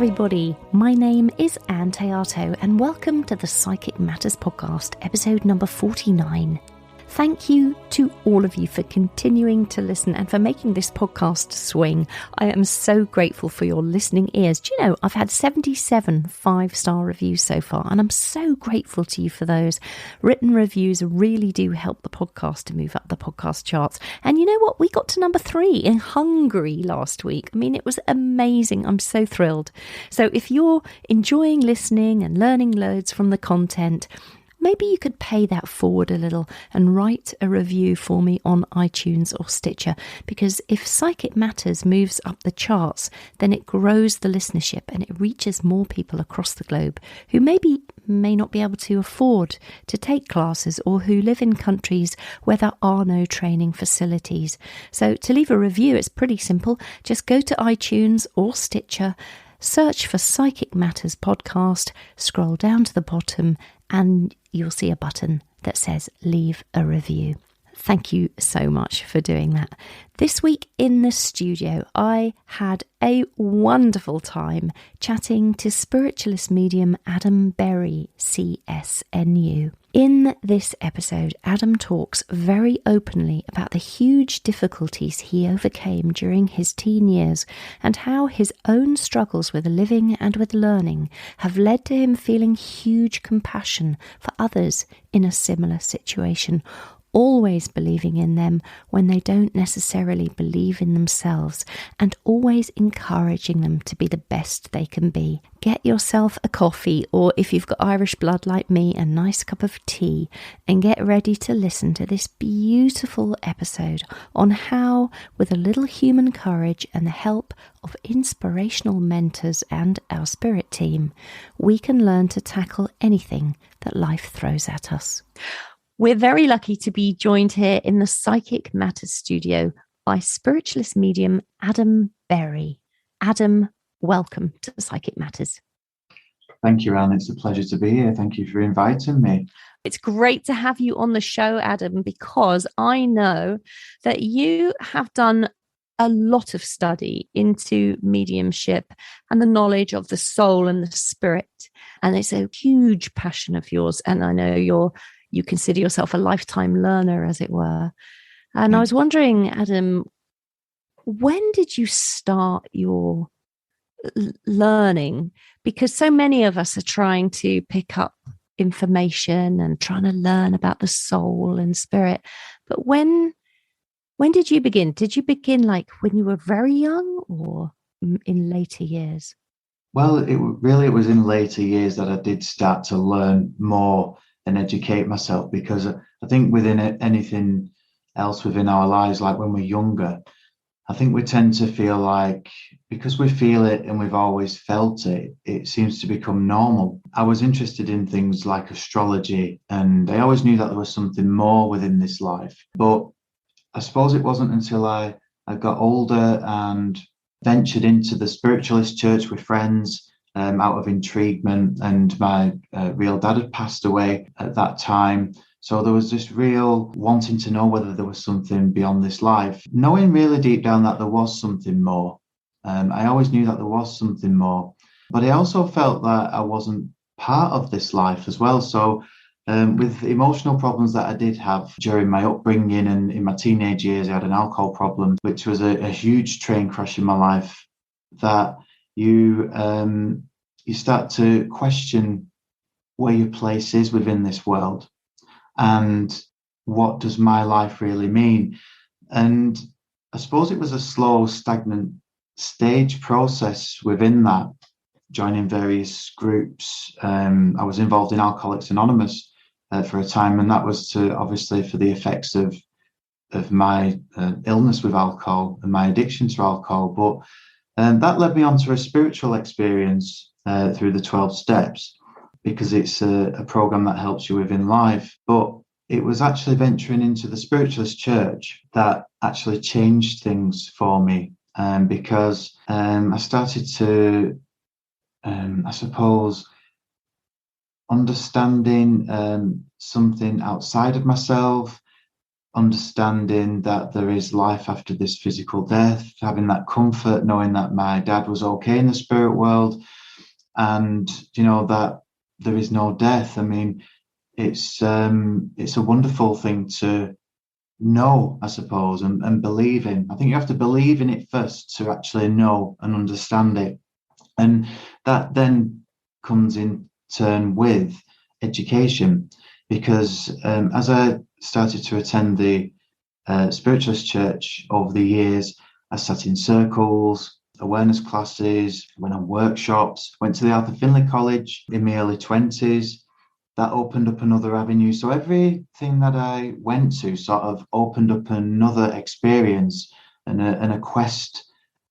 everybody. My name is Ann Théato and welcome to the Psychic Matters podcast, episode number 49. Thank you to all of you for continuing to listen and for making this podcast swing. I am so grateful for your listening ears. Do you know, I've had 77 5-star reviews so far, and I'm so grateful to you for those. Written reviews really do help the podcast to move up the podcast charts. And you know what? We got to number 3 in Hungary last week. I mean, it was amazing. I'm so thrilled. So if you're enjoying listening and learning loads from the content, maybe you could pay that forward a little and write a review for me on iTunes or Stitcher, because if Psychic Matters moves up the charts, then it grows the listenership and it reaches more people across the globe who may not be able to afford to take classes or who live in countries where there are no training facilities. So to leave a review, it's pretty simple. Just go to iTunes or Stitcher, search for Psychic Matters podcast, scroll down to the bottom, and you'll see a button that says leave a review. Thank you so much for doing that. This week in the studio, I had a wonderful time chatting to Spiritualist Medium Berry CSNU. In this episode, Adam talks very openly about the huge difficulties he overcame during his teen years and how his own struggles with living and with learning have led to him feeling huge compassion for others in a similar situation, always believing in them when they don't necessarily believe in themselves, and always encouraging them to be the best they can be. Get yourself a coffee, or if you've got Irish blood like me, a nice cup of tea, and get ready to listen to this beautiful episode on how, with a little human courage and the help of inspirational mentors and our spirit team, we can learn to tackle anything that life throws at us. We're very lucky to be joined here in the Psychic Matters studio by Spiritualist Medium Berry. Adam, welcome to the Psychic Matters. Thank you, Anne. It's a pleasure to be here. Thank you for inviting me. It's great to have you on the show, Adam, because I know that you have done a lot of study into mediumship and the knowledge of the soul and the spirit. And it's a huge passion of yours. And I know you consider yourself a lifetime learner, as it were. And I was wondering, Adam, when did you start your learning? Because so many of us are trying to pick up information and trying to learn about the soul and spirit. But when did you begin? Did you begin like when you were very young or in later years? Well, it was in later years that I did start to learn more and educate myself, because I think within anything else within our lives, like when we're younger, I think we tend to feel like because we feel it and we've always felt it, it seems to become normal. I was interested in things like astrology, and I always knew that there was something more within this life. But I suppose it wasn't until I got older and ventured into the spiritualist church with friends, out of intriguement, and my real dad had passed away at that time. So there was this real wanting to know whether there was something beyond this life, knowing really deep down that there was something more. I always knew that there was something more, but I also felt that I wasn't part of this life as well. So with emotional problems that I did have during my upbringing and in my teenage years, I had an alcohol problem, which was a huge train crash in my life, that you start to question where your place is within this world and what does my life really mean. And I suppose it was a slow, stagnant stage process within that, joining various groups. I was involved in Alcoholics Anonymous for a time, and that was obviously for the effects of my illness with alcohol and my addiction to alcohol. But that led me on to a spiritual experience through the 12 steps, because it's a program that helps you within life. But it was actually venturing into the spiritualist church that actually changed things for me, because I started to, I suppose, understanding something outside of myself, understanding that there is life after this physical death, having that comfort, knowing that my dad was okay in the spirit world, and that there is no death. I mean, it's a wonderful thing to know, I suppose, and believe in. I think you have to believe in it first to actually know and understand it. And that then comes in turn with education, because as I started to attend the Spiritualist Church over the years, I sat in circles, awareness classes, went on workshops, went to the Arthur Findlay College in my early 20s. That opened up another avenue. So everything that I went to sort of opened up another experience and a quest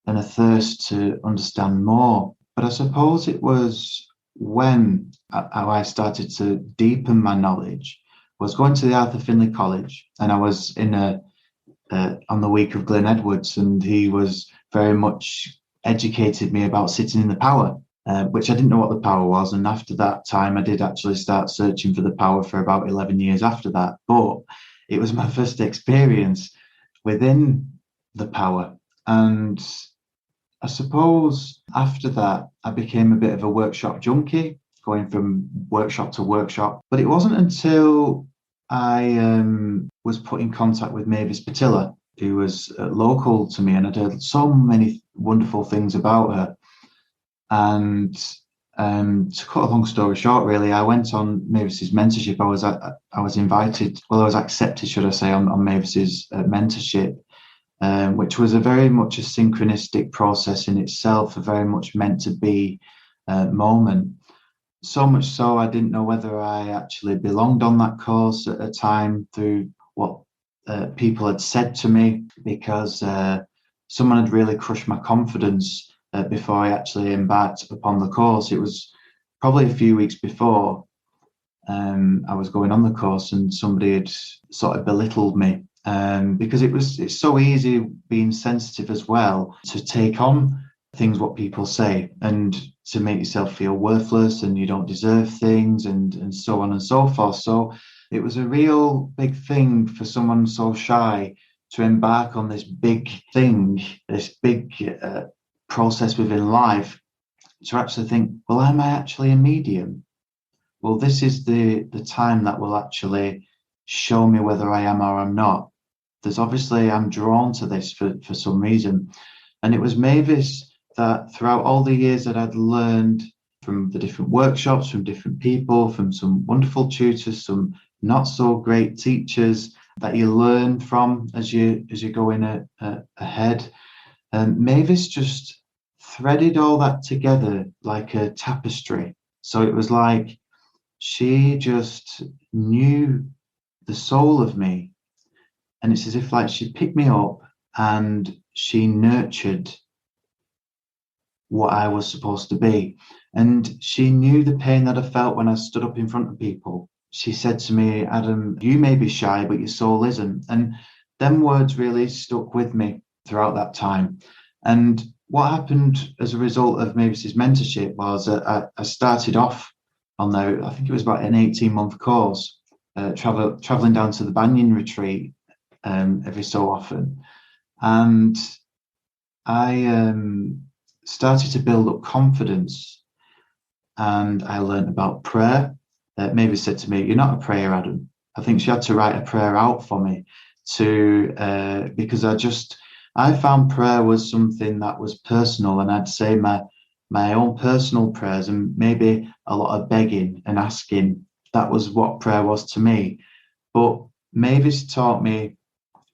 and a thirst to understand more. But I suppose it was when I started to deepen my knowledge. I was going to the Arthur Findlay College, and I was on the week of Glenn Edwards, and he was very much educated me about sitting in the power. Which I didn't know what the power was. And after that time, I did actually start searching for the power for about 11 years after that. But it was my first experience within the power. And I suppose after that, I became a bit of a workshop junkie, going from workshop to workshop. But it wasn't until I was put in contact with Mavis Pittilla, who was local to me, and I'd heard so many wonderful things about her. And to cut a long story short, really, I went on Mavis's mentorship. I was invited, well, I was accepted, should I say, on Mavis's mentorship, which was a very much a synchronistic process in itself, a very much meant to be moment. So much so, I didn't know whether I actually belonged on that course at a time through what people had said to me, because someone had really crushed my confidence before I actually embarked upon the course. It was probably a few weeks before I was going on the course, and somebody had sort of belittled me because it's so easy being sensitive as well to take on things what people say and to make yourself feel worthless and you don't deserve things and so on and so forth. So it was a real big thing for someone so shy to embark on this big thing, this big process within life, to actually think, well, am I actually a medium? Well, this is the time that will actually show me whether I am or I'm not. There's obviously, I'm drawn to this for some reason. And it was Mavis that throughout all the years that I'd learned from the different workshops, from different people, from some wonderful tutors, some not so great teachers that you learn from as you go in ahead. Mavis just threaded all that together like a tapestry. So it was like she just knew the soul of me. And it's as if like she picked me up and she nurtured what I was supposed to be. And she knew the pain that I felt when I stood up in front of people. She said to me, Adam, you may be shy, but your soul isn't. And them words really stuck with me throughout that time. And what happened as a result of Mavis's mentorship was I started off on there, I think it was about an 18-month course, traveling down to the Banyan retreat every so often. And I started to build up confidence, and I learned about prayer. Mavis said to me, you're not a prayer, Adam. I think she had to write a prayer out for me because I found prayer was something that was personal, and I'd say my own personal prayers and maybe a lot of begging and asking. That was what prayer was to me. But Mavis taught me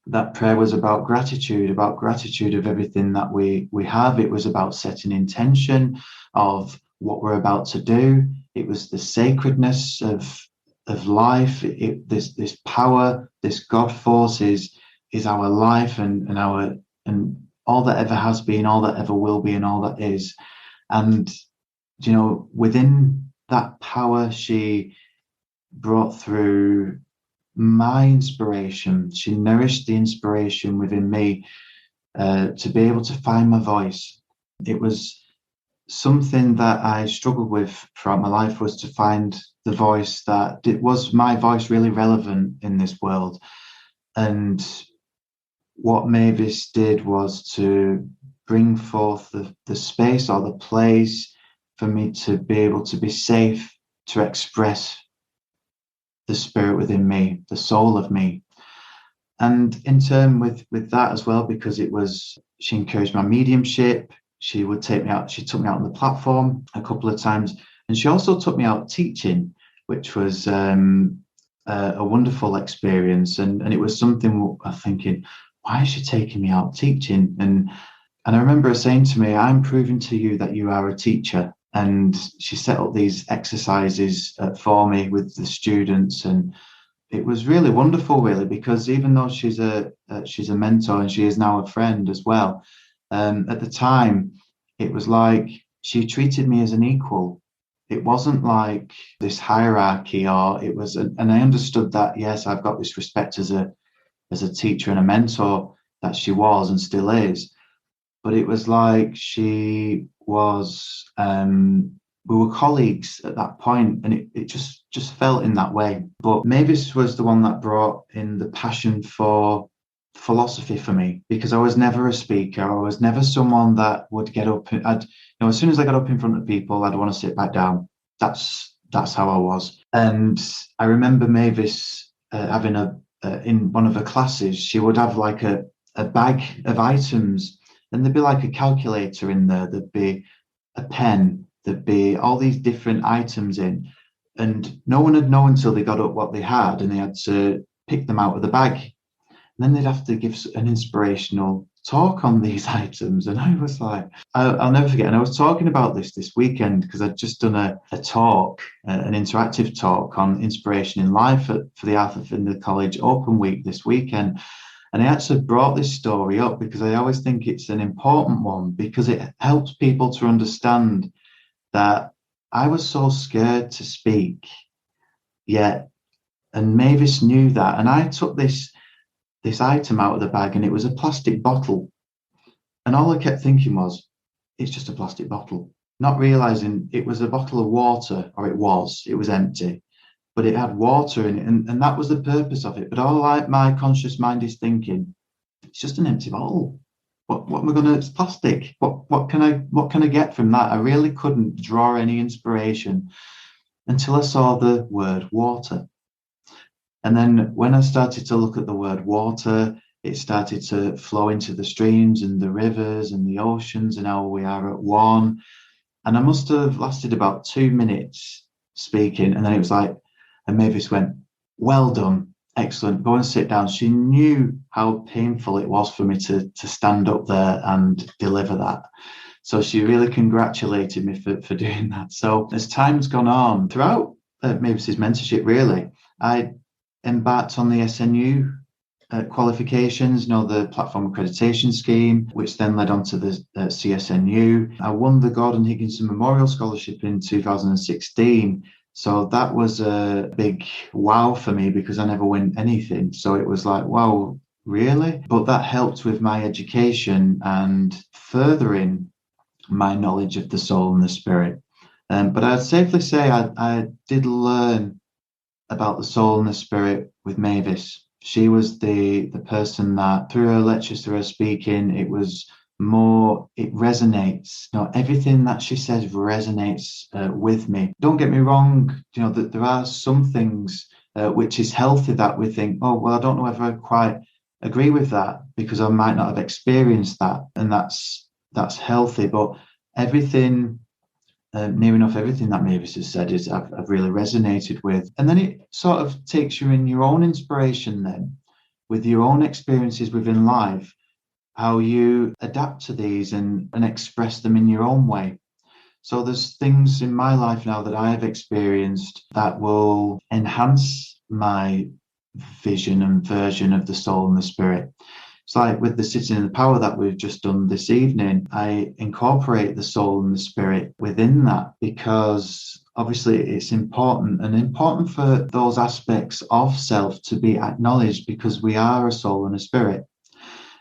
that prayer was about gratitude of everything that we have. It was about setting intention of what we're about to do. It was the sacredness of life. This power, this God force is our life and all that ever has been, all that ever will be, and all that is. And within that power, she brought through my inspiration. She nourished the inspiration within me to be able to find my voice. It was something that I struggled with throughout my life, was to find the voice was my voice really relevant in this world. And what Mavis did was to bring forth the space or the place for me to be able to be safe to express the spirit within me, the soul of me. And in turn with that as well, because she encouraged my mediumship. She would take me out. She took me out on the platform a couple of times, and she also took me out teaching, which was a wonderful experience. And it was something I'm thinking, why is she taking me out teaching? And I remember her saying to me, I'm proving to you that you are a teacher. And she set up these exercises for me with the students, and it was really wonderful, really, because even though she's a mentor and she is now a friend as well, at the time it was like she treated me as an equal. It wasn't like this hierarchy, or it was, and I understood that, yes, I've got this respect as a teacher and a mentor that she was and still is, but it was like she was. We were colleagues at that point, and it just felt in that way. But Mavis was the one that brought in the passion for philosophy for me, because I was never a speaker. I was never someone that would get up. As soon as I got up in front of people, I'd want to sit back down. That's how I was. And I remember Mavis having in one of her classes, she would have like a bag of items, and there'd be like a calculator in there. There'd be a pen. There'd be all these different items in, and no one would know until they got up what they had, and they had to pick them out of the bag. And then they'd have to give an inspirational talk on these items. And I was like, I'll never forget. And I was talking about this weekend, because I'd just done a talk, an interactive talk on inspiration in life for the Arthur Findlay College Open Week this weekend. And I actually brought this story up because I always think it's an important one, because it helps people to understand that I was so scared to speak, and Mavis knew that. And I took this item out of the bag, and it was a plastic bottle. And all I kept thinking was, it's just a plastic bottle, not realizing it was a bottle of water, or it was empty, but it had water in it. And that was the purpose of it. But all my conscious mind is thinking, it's just an empty bottle. What am I going to? It's plastic. What can I get from that? I really couldn't draw any inspiration until I saw the word water. And then when I started to look at the word water, it started to flow into the streams and the rivers and the oceans, and now we are at one. And I must have lasted about 2 minutes speaking, and then it was like, and Mavis went, well done. Excellent. Go and sit down. She knew how painful it was for me to stand up there and deliver that. So she really congratulated me for doing that. So as time's gone on, throughout Mavis's mentorship, really, I embarked on the SNU qualifications, the platform accreditation scheme, which then led on to the CSNU. I won the Gordon Higginson Memorial Scholarship in 2016. So that was a big wow for me, because I never win anything. So it was like, wow, really? But that helped with my education and furthering my knowledge of the soul and the spirit. But I'd safely say I did learn about the soul and the spirit with Mavis. She was the person that, through her lectures, through her speaking, it was more, it resonates. Everything that she says resonates with me. Don't get me wrong, that there are some things which is healthy that we think, oh, well, I don't know if I quite agree with that, because I might not have experienced that, and that's healthy. But everything, near enough everything that Mavis has said is I've really resonated with. And then it sort of takes you in your own inspiration then, with your own experiences within life, how you adapt to these and express them in your own way. So there's things in my life now that I have experienced that will enhance my vision and version of the soul and the spirit. It's like with the Sitting in the Power that we've just done this evening, I incorporate the soul and the spirit within that, because obviously it's important for those aspects of self to be acknowledged, because we are a soul and a spirit.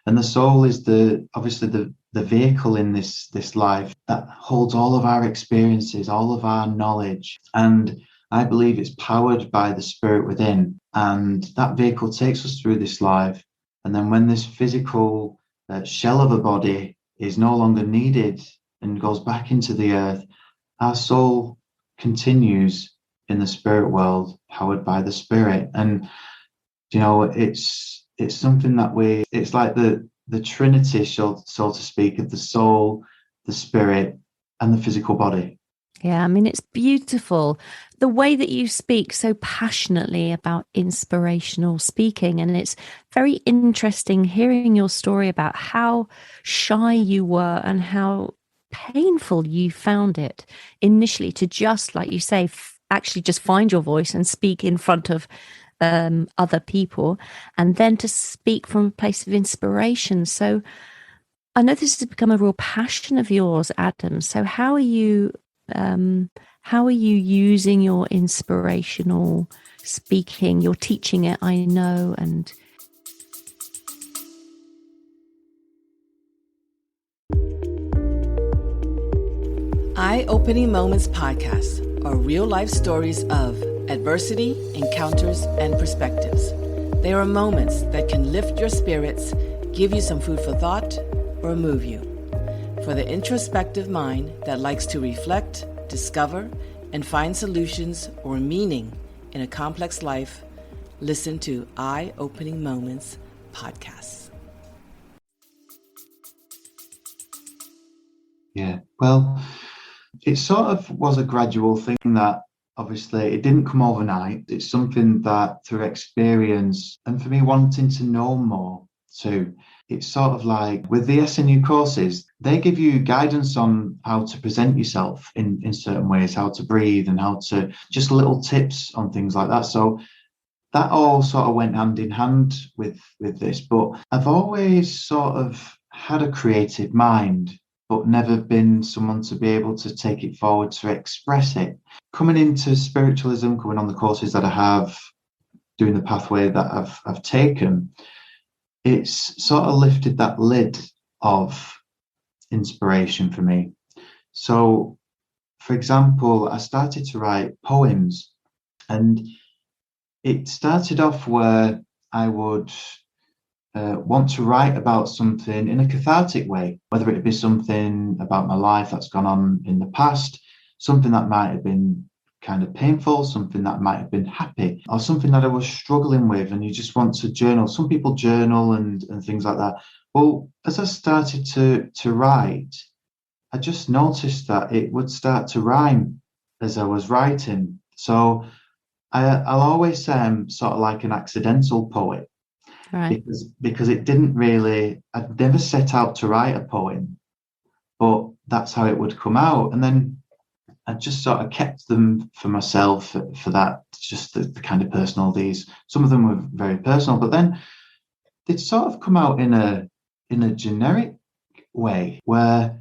And the soul is obviously the vehicle in this life that holds all of our experiences, all of our knowledge. And I believe it's powered by the spirit within, and that vehicle takes us through this life. And then when this physical shell of a body is no longer needed and goes back into the earth, our soul continues in the spirit world, powered by the spirit. And it's something that it's like the Trinity, so to speak, of the soul, the spirit, and the physical body. Yeah, I mean, it's beautiful the way that you speak so passionately about inspirational speaking. And it's very interesting hearing your story about how shy you were and how painful you found it initially to just, like you say, actually just find your voice and speak in front of other people, and then to speak from a place of inspiration. So I know this has become a real passion of yours, Adam. So how are you using your inspirational speaking? You're teaching it, I know, and Eye-Opening Moments podcasts are real-life stories of adversity, encounters, and perspectives. They are moments that can lift your spirits, give you some food for thought, or move you. For the introspective mind that likes to reflect, discover, and find solutions or meaning in a complex life, listen to Eye-Opening Moments podcasts. Yeah, well, it sort of was a gradual thing that obviously it didn't come overnight. It's something that through experience and for me wanting to know more too, it's sort of like with the SNU courses, they give you guidance on how to present yourself in certain ways, how to breathe and how to just little tips on things like that. So that all sort of went hand in hand with this. But I've always sort of had a creative mind, but never been someone to be able to take it forward to express it. Coming into spiritualism, coming on the courses that I have, doing the pathway that I've taken, it's sort of lifted that lid of inspiration for me. So, for example, I started to write poems, and it started off where I would want to write about something in a cathartic way, whether it be something about my life that's gone on in the past, something that might have been kind of painful, something that might have been happy, or something that I was struggling with, and you just want to journal. Some people journal and things like that. Well, as I started to write, I just noticed that it would start to rhyme as I was writing. So I'll always say I'm sort of like an accidental poet. right. Because it didn't really, I'd never set out to write a poem, but that's how it would come out. And then I just sort of kept them for myself for that, just the kind of personal these. Some of them were very personal, but then they'd sort of come out in a generic way where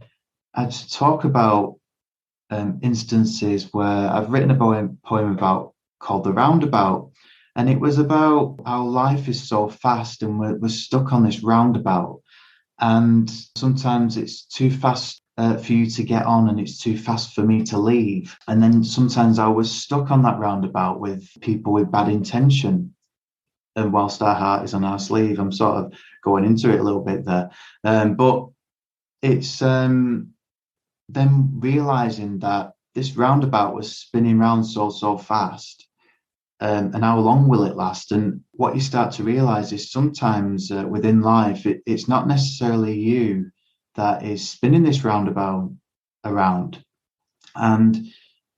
I'd talk about instances where I've written a poem about called The Roundabout. And it was about how life is so fast and we're stuck on this roundabout. And sometimes it's too fast for you to get on and it's too fast for me to leave. And then sometimes I was stuck on that roundabout with people with bad intention. And whilst our heart is on our sleeve, I'm sort of going into it a little bit there. But it's then realizing that this roundabout was spinning round so fast. And how long will it last? And what you start to realize is sometimes within life, it's not necessarily you that is spinning this roundabout around. And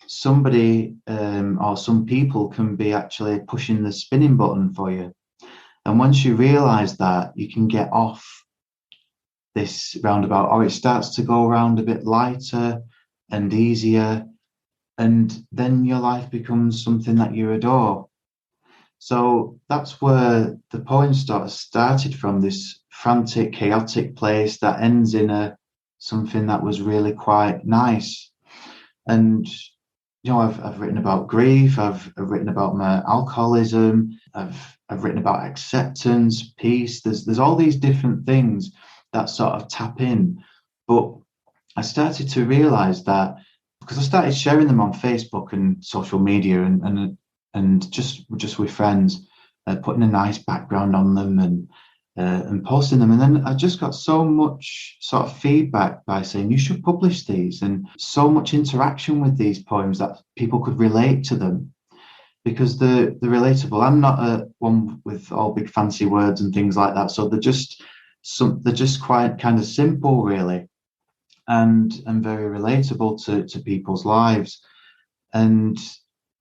somebody or some people can be actually pushing the spinning button for you. And once you realize that, you can get off this roundabout, or it starts to go around a bit lighter and easier. And then your life becomes something that you adore. So that's where the poem started from, this frantic, chaotic place that ends in something that was really quite nice. And I've written about grief. I've written about my alcoholism. I've written about acceptance, peace. There's all these different things that sort of tap in. But I started to realize that because I started sharing them on Facebook and social media and just with friends, putting a nice background on them and posting them. And then I just got so much sort of feedback by saying you should publish these, and so much interaction with these poems that people could relate to them, because they're relatable. I'm not a one with all big fancy words and things like that. So they're just quite kind of simple, really, and very relatable to people's lives. And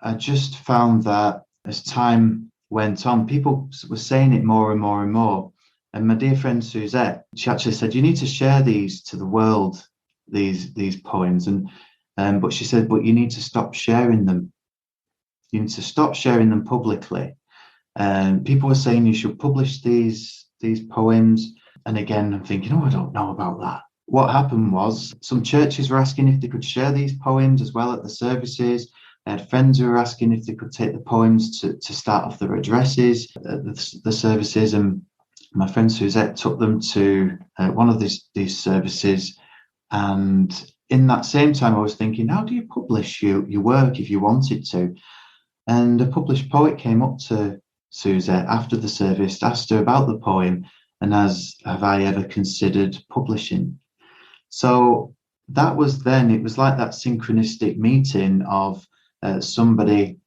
I just found that as time went on, people were saying it more and more and more. And my dear friend Suzette, she actually said, you need to share these to the world, these poems. And but she said, but you need to stop sharing them. You need to stop sharing them publicly. People were saying you should publish these poems. And again, I'm thinking, oh, I don't know about that. What happened was some churches were asking if they could share these poems as well at the services. I had friends who were asking if they could take the poems to start off their addresses at the services. And my friend Suzette took them to one of these services. And in that same time, I was thinking, how do you publish your work if you wanted to? And a published poet came up to Suzette after the service, asked her about the poem, and have I ever considered publishing? So that was then, it was like that synchronistic meeting of somebody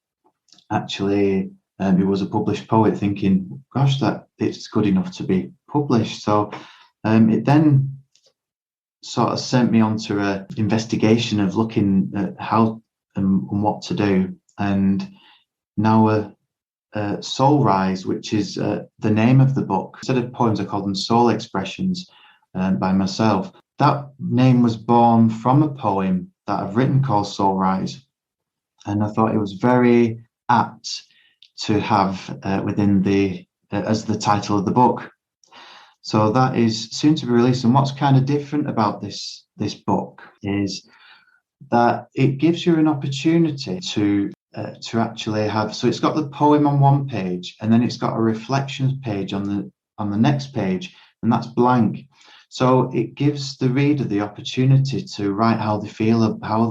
actually who was a published poet thinking, gosh, that it's good enough to be published. So it then sort of sent me onto an investigation of looking at how and what to do. And now Soul Rise, which is the name of the book. Instead of poems, I call them soul expressions by myself. That name was born from a poem that I've written called Soul Rise. And I thought it was very apt to have within as the title of the book. So that is soon to be released. And what's kind of different about this book is that it gives you an opportunity to actually have, so it's got the poem on one page, and then it's got a reflections page on the next page, and that's blank. So it gives the reader the opportunity to write how they feel,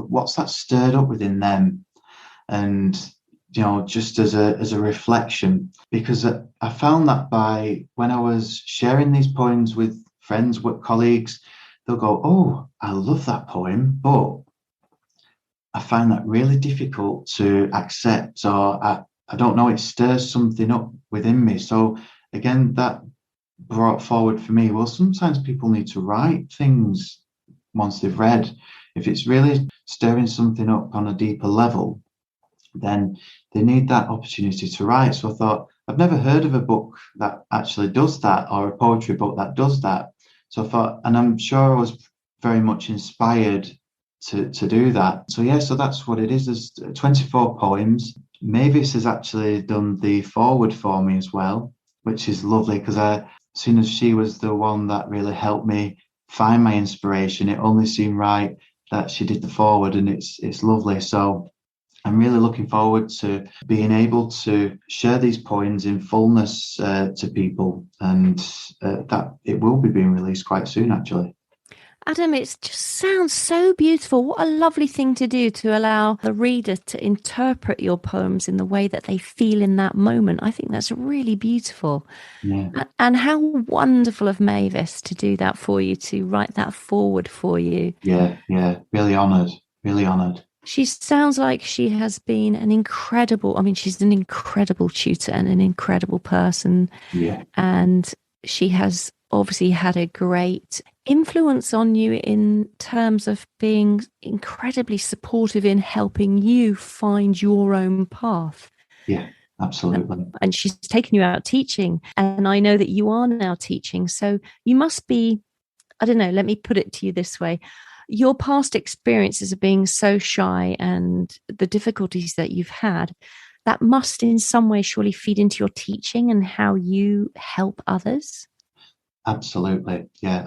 what's that stirred up within them, and just as a reflection. Because I found that when I was sharing these poems with friends, with colleagues, they'll go, "Oh, I love that poem, but I find that really difficult to accept, or I don't know, it stirs something up within me." So again, that brought forward for me, well, sometimes people need to write things once they've read. If it's really stirring something up on a deeper level, then they need that opportunity to write. So I thought, I've never heard of a book that actually does that, or a poetry book that does that. So I thought, and I'm sure I was very much inspired to do that. So yeah, so that's what it is. There's 24 poems. Mavis has actually done the foreword for me as well, which is lovely, because as soon as she was the one that really helped me find my inspiration, it only seemed right that she did the foreword, and it's lovely. So I'm really looking forward to being able to share these poems in fullness to people, and that it will be being released quite soon, actually. Adam, it just sounds so beautiful. What a lovely thing to do, to allow the reader to interpret your poems in the way that they feel in that moment. I think that's really beautiful. Yeah. And how wonderful of Mavis to do that for you, to write that forward for you. Yeah. Really honoured. She sounds like she has been she's an incredible tutor and an incredible person. Yeah. And she has obviously had a great influence on you in terms of being incredibly supportive in helping you find your own path. Yeah, absolutely. And she's taken you out teaching, and I know that you are now teaching. So you must be, I don't know, let me put it to you this way. Your past experiences of being so shy and the difficulties that you've had, that must in some way surely feed into your teaching and how you help others. Absolutely. Yeah.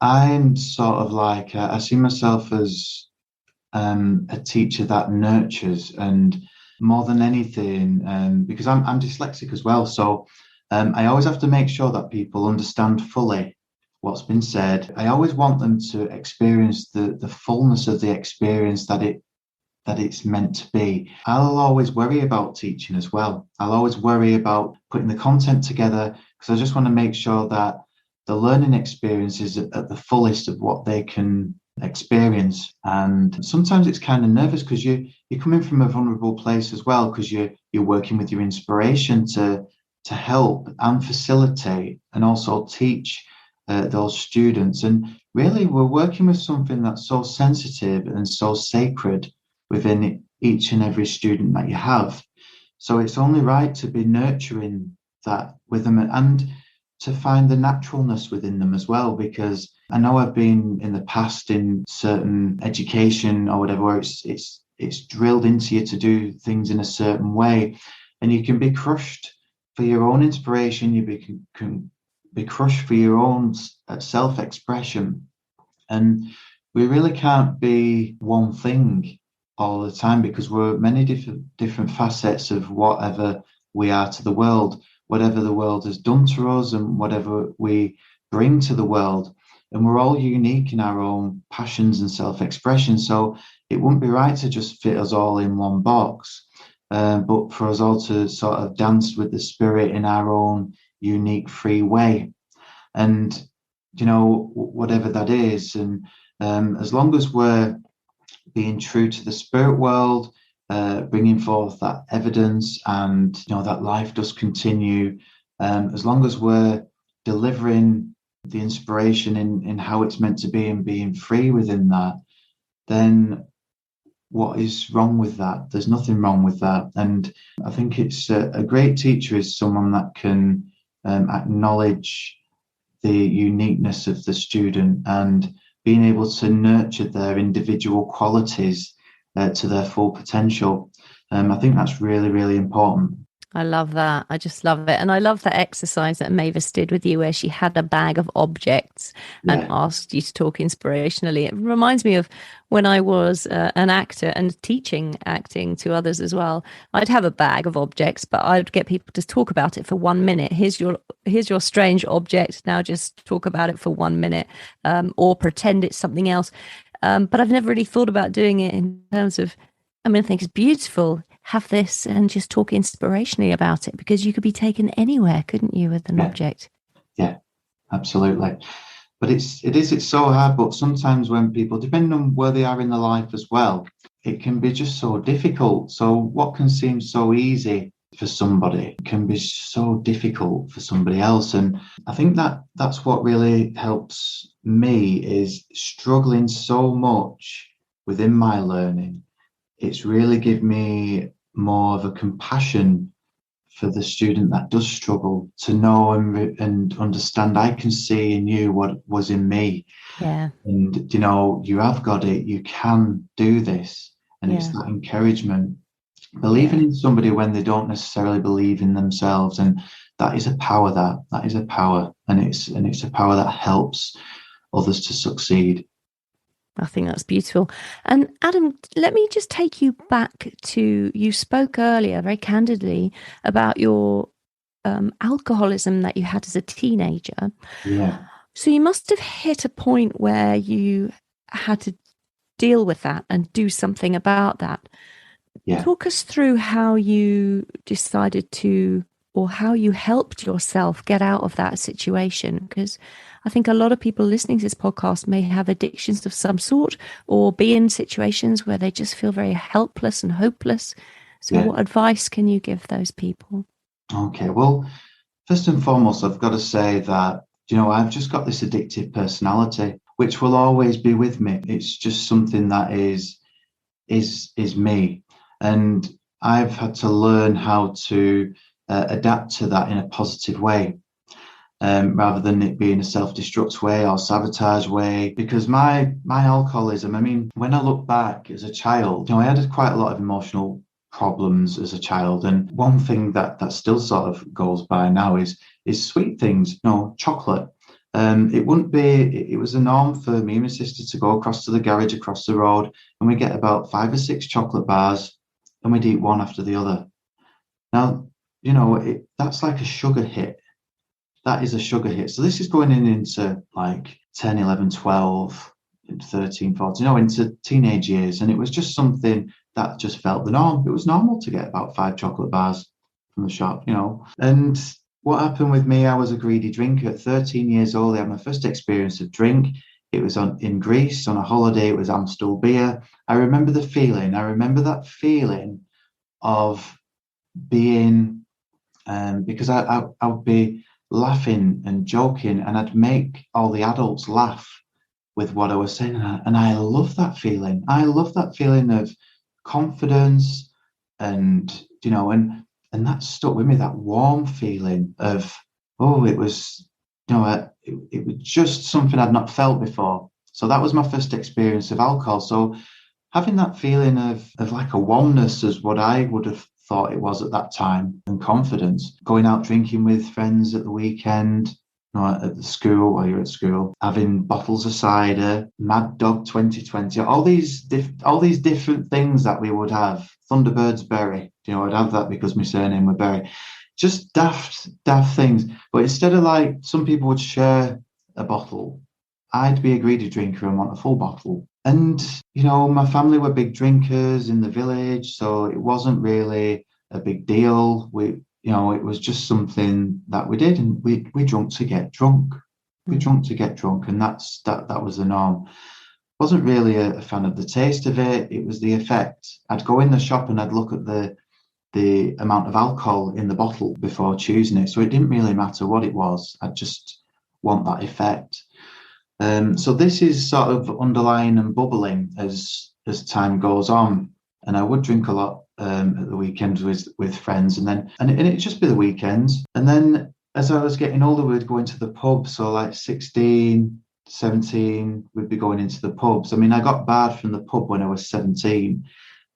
I'm sort of like, I see myself as a teacher that nurtures, and more than anything, because I'm dyslexic as well. So I always have to make sure that people understand fully what's been said. I always want them to experience the fullness of the experience that it's meant to be. I'll always worry about teaching as well. I'll always worry about putting the content together, because I just want to make sure that the learning experience is at the fullest of what they can experience. And sometimes it's kind of nervous because you're coming from a vulnerable place as well, because you're working with your inspiration to help and facilitate and also teach those students. And really, we're working with something that's so sensitive and so sacred within each and every student that you have. So it's only right to be nurturing that with them and to find the naturalness within them as well, because I know I've been in the past in certain education or whatever, where it's drilled into you to do things in a certain way, and you can be crushed for your own inspiration. You can be crushed for your own self-expression, and we really can't be one thing all the time, because we're many different facets of whatever we are to the world, whatever the world has done to us and whatever we bring to the world. And we're all unique in our own passions and self-expression. So it wouldn't be right to just fit us all in one box, but for us all to sort of dance with the spirit in our own unique, free way. And, whatever that is. And as long as we're being true to the spirit world, bringing forth that evidence, and that life does continue, as long as we're delivering the inspiration in how it's meant to be and being free within that, then what is wrong with that? There's nothing wrong with that. And I think it's a great teacher is someone that can acknowledge the uniqueness of the student and being able to nurture their individual qualities to their full potential. I think that's really, really important. I love that. I just love it. And I love that exercise that Mavis did with you, where she had a bag of objects and asked you to talk inspirationally. It reminds me of when I was an actor and teaching acting to others as well. I'd have a bag of objects, but I'd get people to talk about it for 1 minute. Here's your strange object. Now just talk about it for 1 minute, or pretend it's something else. But I've never really thought about doing it in terms of, I think it's beautiful. Have this and just talk inspirationally about it, because you could be taken anywhere, couldn't you, with an object? Yeah, absolutely. But it's so hard. But sometimes when people, depending on where they are in their life as well, it can be just so difficult. So what can seem so easy for somebody can be so difficult for somebody else. And I think that's what really helps me, is struggling so much within my learning. It's really given me more of a compassion for the student that does struggle, to know and understand I can see in you what was in me. Yeah. And, you have got it. You can do this. And it's that encouragement, believing in somebody when they don't necessarily believe in themselves. And that is a power, that is a power. And it's a power that helps others to succeed. I think that's beautiful. And Adam, let me just take you back to, you spoke earlier very candidly about your alcoholism that you had as a teenager. Yeah. So you must have hit a point where you had to deal with that and do something about that. Yeah. Talk us through how you decided to, or how you helped yourself get out of that situation, because I think a lot of people listening to this podcast may have addictions of some sort, or be in situations where they just feel very helpless and hopeless. So what advice can you give those people? Okay, well, first and foremost, I've got to say that, I've just got this addictive personality, which will always be with me. It's just something that is me. And I've had to learn how to adapt to that in a positive way. Rather than it being a self-destruct way or sabotage way. Because my alcoholism, when I look back as a child, I had quite a lot of emotional problems as a child. And one thing that still sort of goes by now is sweet things, chocolate. It was a norm for me and my sister to go across to the garage across the road, and we get about 5 or 6 chocolate bars, and we'd eat one after the other. Now, that's like a sugar hit. that is a sugar hit. So this is going into like 10, 11, 12, 13, 14, into teenage years. And it was just something that just felt the norm. It was normal to get about 5 chocolate bars from the shop, And what happened with me, I was a greedy drinker. At 13 years old, I had my first experience of drink. It was in Greece on a holiday. It was Amstel beer. I remember the feeling. I remember that feeling of being, because I would be laughing and joking, and I'd make all the adults laugh with what I was saying. And I love that feeling. I love that feeling of confidence and that stuck with me, that warm feeling of, it was, it was just something I'd not felt before. So that was my first experience of alcohol. So having that feeling of like a warmness is what I would have thought it was at that time, and confidence, going out drinking with friends at the weekend, at the school, while you're at school, having bottles of cider, Mad Dog 2020, all these different things that we would have. Thunderbird's Berry, I'd have that because my surname was Berry. Just daft things. But instead of like some people would share a bottle, I'd be a greedy drinker and want a full bottle. And, my family were big drinkers in the village, so it wasn't really a big deal. It was just something that we did, and we drank to get drunk. We drank to get drunk, and that was the norm. Wasn't really a fan of the taste of it. It was the effect. I'd go in the shop and I'd look at the amount of alcohol in the bottle before choosing it. So it didn't really matter what it was. I'd just want that effect. So this is sort of underlying and bubbling as time goes on. And I would drink a lot at the weekends with friends, and it'd just be the weekends. And then as I was getting older, we'd go into the pub. So like 16, 17, we'd be going into the pubs. I mean, I got barred from the pub when I was 17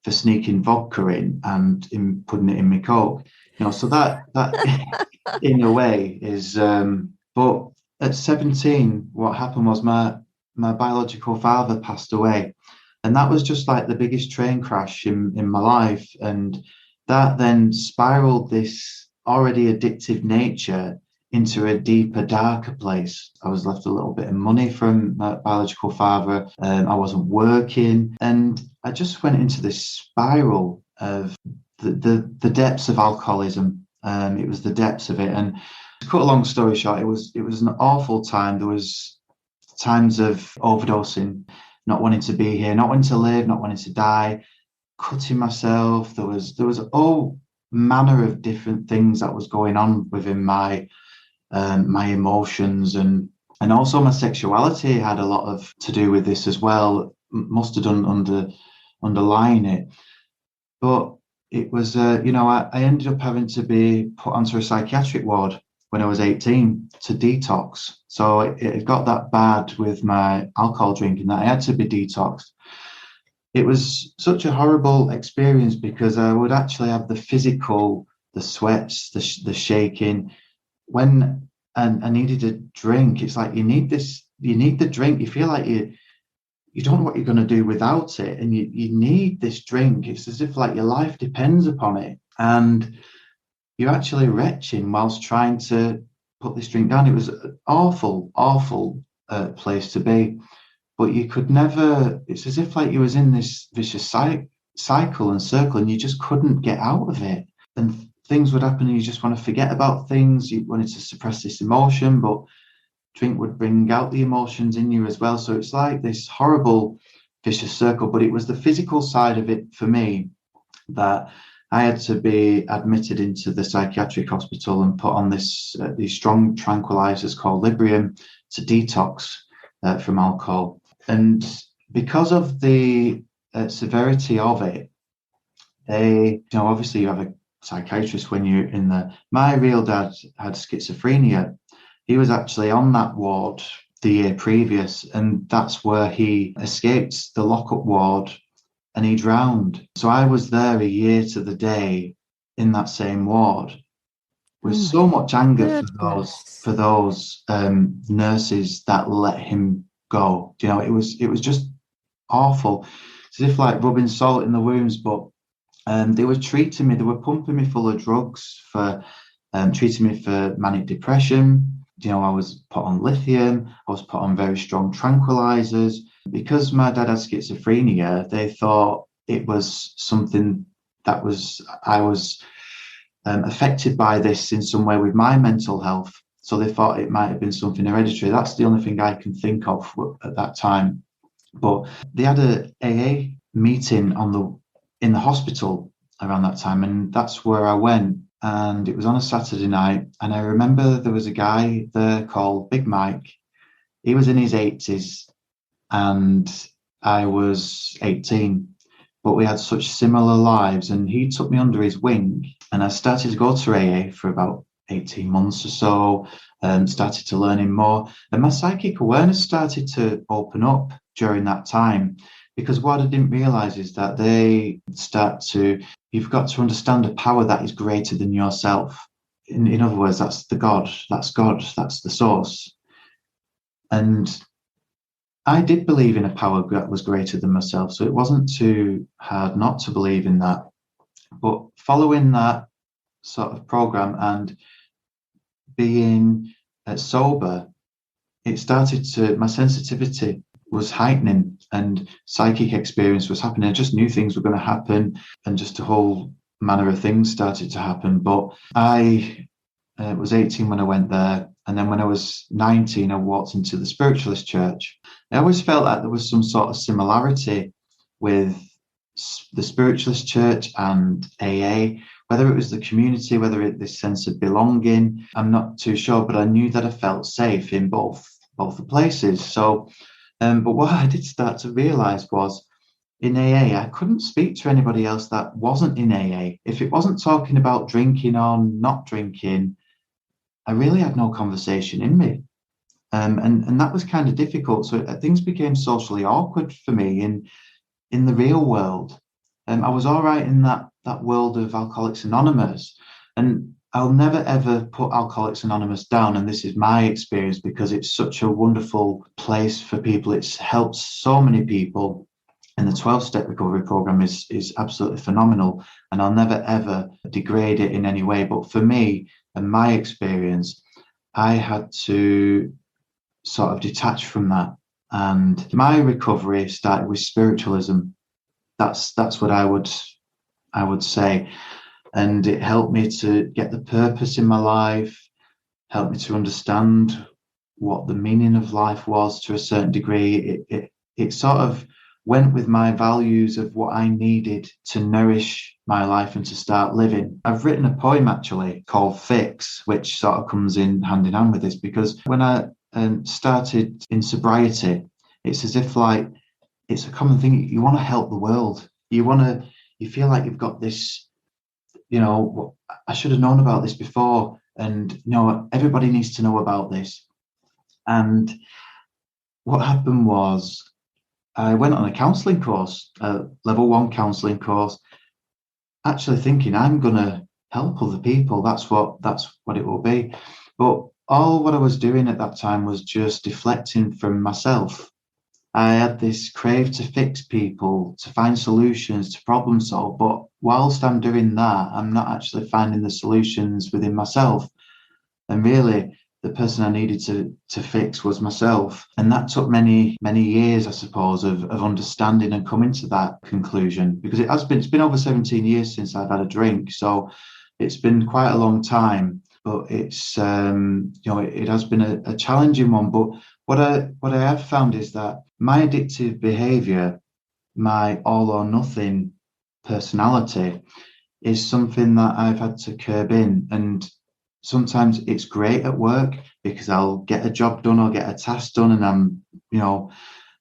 for sneaking vodka in and putting it in my Coke. So that in a way is, but at 17, what happened was my biological father passed away. And that was just like the biggest train crash in my life. And that then spiraled this already addictive nature into a deeper, darker place. I was left a little bit of money from my biological father. I wasn't working. And I just went into this spiral of the depths of alcoholism. It was the depths of it. And to cut a long story short, it was an awful time. There was times of overdosing, not wanting to be here, not wanting to live, not wanting to die, cutting myself. There was all manner of different things that was going on within my emotions, and also my sexuality had a lot to do with this as well. Must have done underlying it, but it was I ended up having to be put onto a psychiatric ward when I was 18 to detox. So it got that bad with my alcohol drinking that I had to be detoxed. It was such a horrible experience because I would actually have the physical, the sweats, the shaking. When I needed a drink, it's like you need the drink. You feel like you don't know what you're going to do without it, and you need this drink. It's as if like your life depends upon it, and you're actually retching whilst trying to put this drink down. It was an awful place to be, but you could never. It's as if like you was in this vicious cycle and circle, and you just couldn't get out of it. And things would happen, and you just want to forget about things. You wanted to suppress this emotion, but drink would bring out the emotions in you as well. So it's like this horrible vicious circle. But it was the physical side of it for me that I had to be admitted into the psychiatric hospital and put on these strong tranquilizers called Librium to detox from alcohol. And because of the severity of it, obviously you have a psychiatrist when you're in there. My real dad had schizophrenia. He was actually on that ward the year previous, and that's where he escaped the lockup ward and he drowned. So I was there a year to the day in that same ward with so much anger for those nurses that let him go. It was just awful. It's as if like rubbing salt in the wounds, but they were treating me, they were pumping me full of drugs for treating me for manic depression. I was put on lithium, I was put on very strong tranquilizers. Because my dad had schizophrenia, they thought it was something that I was affected by this in some way with my mental health. So they thought it might have been something hereditary. That's the only thing I can think of at that time. But they had a AA meeting in the hospital around that time, and that's where I went. And it was on a Saturday night, and I remember there was a guy there called Big Mike. He was in his 80s, and I was 18, but we had such similar lives, and he took me under his wing, and I started to go to AA for about 18 months or so, and started to learning more, and my psychic awareness started to open up during that time, because what I didn't realize is that you've got to understand a power that is greater than yourself. In other words, that's God, that's the source. And I did believe in a power that was greater than myself, so it wasn't too hard not to believe in that. But following that sort of program and being sober, my sensitivity was heightening, and psychic experience was happening. I just knew things were going to happen, and just a whole manner of things started to happen. But I was 18 when I went there, and then when I was 19, I walked into the Spiritualist Church. I always felt like there was some sort of similarity with the Spiritualist Church and AA, whether it was the community, whether it this sense of belonging, I'm not too sure, but I knew that I felt safe in both the places. So, but what I did start to realize was, in AA, I couldn't speak to anybody else that wasn't in AA. If it wasn't talking about drinking or not drinking, I really had no conversation in me. And that was kind of difficult. So things became socially awkward for me in the real world. I was all right in that world of Alcoholics Anonymous. And I'll never, ever put Alcoholics Anonymous down. And this is my experience, because it's such a wonderful place for people. It's helped so many people. And the 12-step recovery program is absolutely phenomenal. And I'll never, ever degrade it in any way. But for me and my experience, I had to sort of detach from that. And my recovery started with spiritualism. That's what I would say. And it helped me to get the purpose in my life, helped me to understand what the meaning of life was to a certain degree. It sort of went with my values of what I needed to nourish my life and to start living. I've written a poem actually called Fix, which sort of comes in hand with this, because when I started in sobriety, it's as if like it's a common thing. You want to help the world. You feel like you've got this, I should have known about this before, and everybody needs to know about this. And what happened was, I went on a counselling course, a level 1 counselling course, actually thinking I'm going to help other people. That's what it will be. But all what I was doing at that time was just deflecting from myself. I had this crave to fix people, to find solutions, to problem solve. But whilst I'm doing that, I'm not actually finding the solutions within myself. And really, the person I needed to fix was myself. And that took many, many years, I suppose, of understanding and coming to that conclusion, because it's been over 17 years since I've had a drink. So it's been quite a long time, but it's, it has been a challenging one. But what I have found is that my addictive behavior, my all or nothing personality, is something that I've had to curb in. And sometimes it's great at work because I'll get a job done or get a task done, and